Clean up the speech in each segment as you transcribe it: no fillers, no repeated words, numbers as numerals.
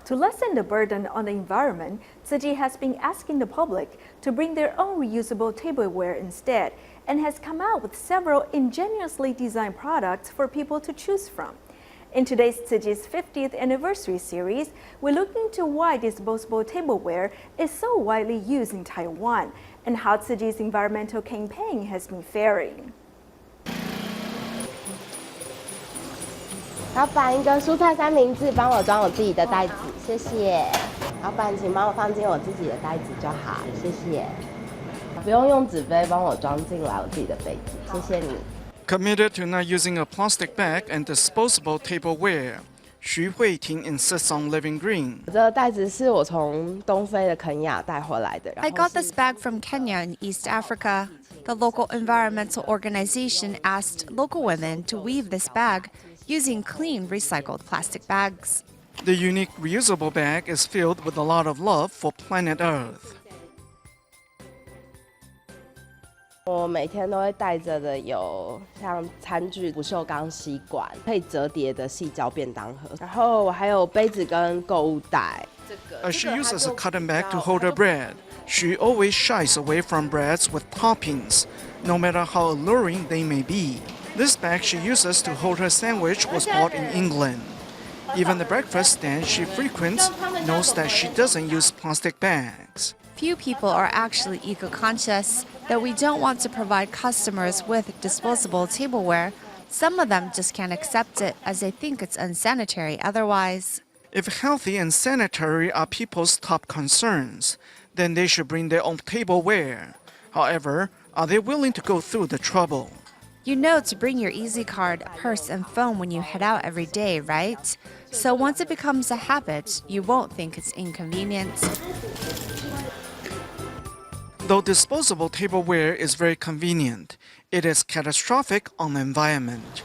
To lessen the burden on the environment,慈济has been asking the public to bring their own reusable tableware instead, and has come out with several ingeniously designed products for people to choose from. In today's慈济's 50th anniversary series, we're looking into why disposable tableware is so widely used in Taiwan, and how慈济's environmental campaign has been faring. 老板，一个蔬菜三明治，帮我装我自己的袋子，谢谢。老板，请帮我放进我自己的袋子就好，谢谢。不用用纸杯，帮我装进来我自己的杯子，谢谢你。 Committed to not using a plastic bag and disposable tableware, Xu Huiting insists on living green. 这个袋子是我从东非的肯亚带回来的。I got this bag from Kenya in East Africa. The local environmental organization asked local women to weave this bag using clean recycled plastic bags. The unique reusable bag is filled with a lot of love for planet Earth. 我每天都会带着的有像餐具、不锈钢吸管、可以折叠的细胶便当盒，然后我还有杯子跟购物袋。As she uses a cotton bag to hold her bread, she always shies away from breads with toppings, no matter how alluring they may be. This bag she uses to hold her sandwich was bought in England. Even the breakfast stand she frequents knows that she doesn't use plastic bags. Few people are actually eco-conscious, that we don't want to provide customers with disposable tableware. Some of them just can't accept it as they think it's unsanitary otherwise. If healthy and sanitary are people's top concerns, then they should bring their own tableware. However, are they willing to go through the trouble? You know to bring your Easy Card, purse, and phone when you head out every day, right? So once it becomes a habit, you won't think it's inconvenient. Though disposable tableware is very convenient, it is catastrophic on the environment.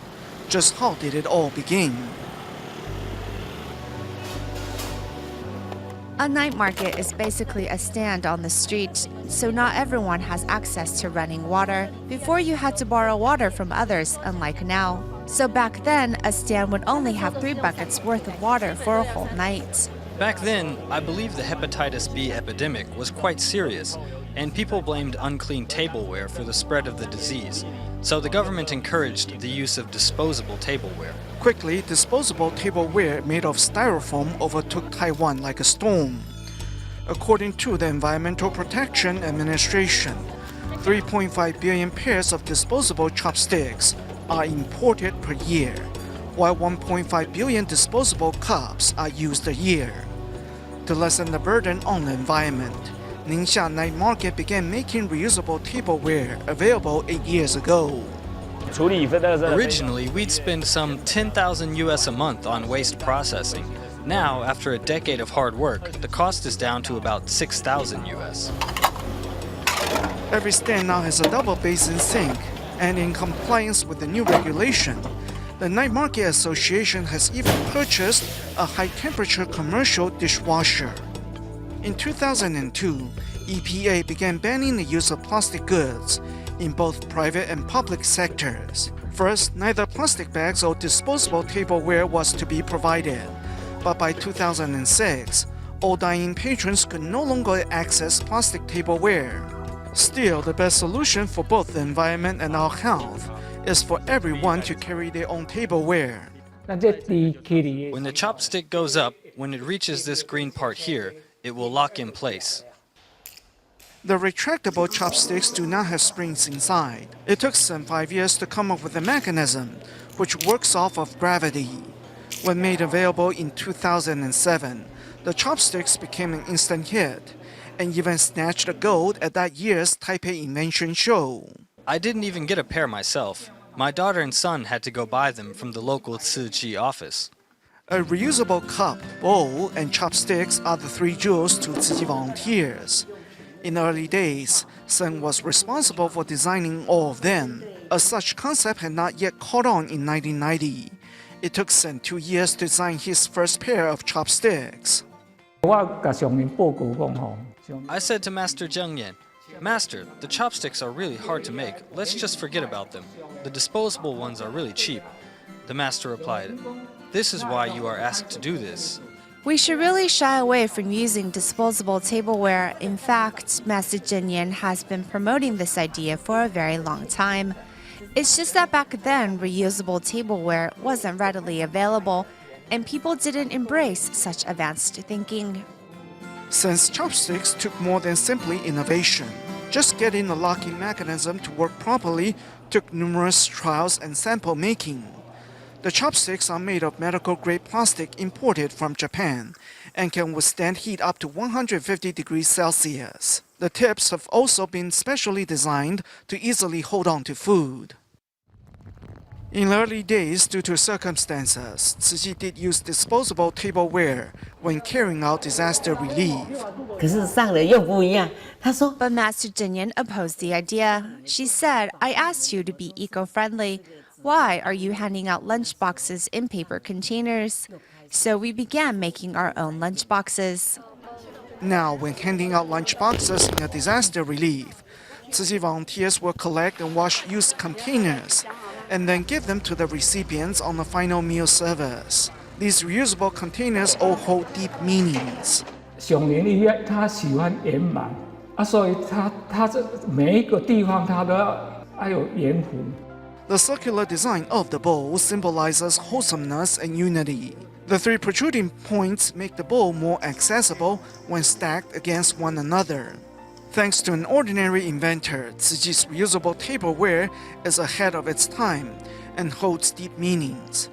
Just how did it all begin? A night market is basically a stand on the street, so not everyone has access to running water. Before, you had to borrow water from others, unlike now. So back then, a stand would only have 3 buckets worth of water for a whole night. Back then, I believe the hepatitis B epidemic was quite serious, and people blamed unclean tableware for the spread of the disease. So the government encouraged the use of disposable tableware. Quickly, disposable tableware made of styrofoam overtook Taiwan like a storm. According to the Environmental Protection Administration, 3.5 billion pairs of disposable chopsticks are imported per year, while 1.5 billion disposable cups are used a year. To lessen the burden on the environment, Ningxia Night Market began making reusable tableware available 8 years ago. Originally, we'd spend some 10,000 US a month on waste processing. Now, after a decade of hard work, the cost is down to about 6,000 US. Every stand now has a double basin sink, and in compliance with the new regulation, the Night Market Association has even purchased a high-temperature commercial dishwasher. In 2002, EPA began banning the use of plastic goods in both private and public sectors. First, neither plastic bags or disposable tableware was to be provided. But by 2006, all dining patrons could no longer access plastic tableware. Still, the best solution for both the environment and our health is for everyone to carry their own tableware. When the chopstick goes up, when it reaches this green part here, it will lock in place. The retractable chopsticks do not have springs inside. It took them 5 years to come up with a mechanism which works off of gravity. When made available in 2007, the chopsticks became an instant hit and even snatched a gold at that year's Taipei Invention Show. I didn't even get a pair myself. My daughter and son had to go buy them from the local慈济office. A reusable cup, bowl, and chopsticks are the 3 jewels to慈济volunteers. In the early days, Sen was responsible for designing all of them. As such concept had not yet caught on in 1990. It took Sen 2 years to design his first pair of chopsticks. I said to Master Zheng Yan, "Master, the chopsticks are really hard to make. Let's just forget about them. The disposable ones are really cheap." The master replied, "This is why you are asked to do this." We should really shy away from using disposable tableware. In fact, Master Zhen Yan has been promoting this idea for a very long time. It's just that back then, reusable tableware wasn't readily available, and people didn't embrace such advanced thinking. Since chopsticks took more than simply innovation, just getting the locking mechanism to work properly took numerous trials and sample making. The chopsticks are made of medical-grade plastic imported from Japan and can withstand heat up to 150 degrees Celsius. The tips have also been specially designed to easily hold on to food. In the early days, due to circumstances, Tzu did use disposable tableware when carrying out disaster relief. 可是上人又不一样，他说 But Master Zhen Yan opposed the idea. She said, I asked you to be eco-friendly. Why are you handing out lunch boxes in paper containers? So we began making our own lunch boxes. Now, when handing out lunch boxes in a disaster relief, Tzu volunteers will collect and wash used containers and then give them to the recipients on the final meal service. These reusable containers all hold deep meanings. 熊年医院他喜欢圆满啊，所以他这每一个地方他都要有圆弧。 The circular design of the bowl symbolizes wholesomeness and unity. The three protruding points make the bowl more accessible when stacked against one another. Thanks to an ordinary inventor, Tzuji's reusable tableware is ahead of its time and holds deep meanings.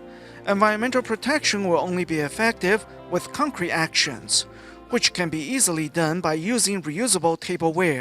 Environmental protection will only be effective with concrete actions, which can be easily done by using reusable tableware.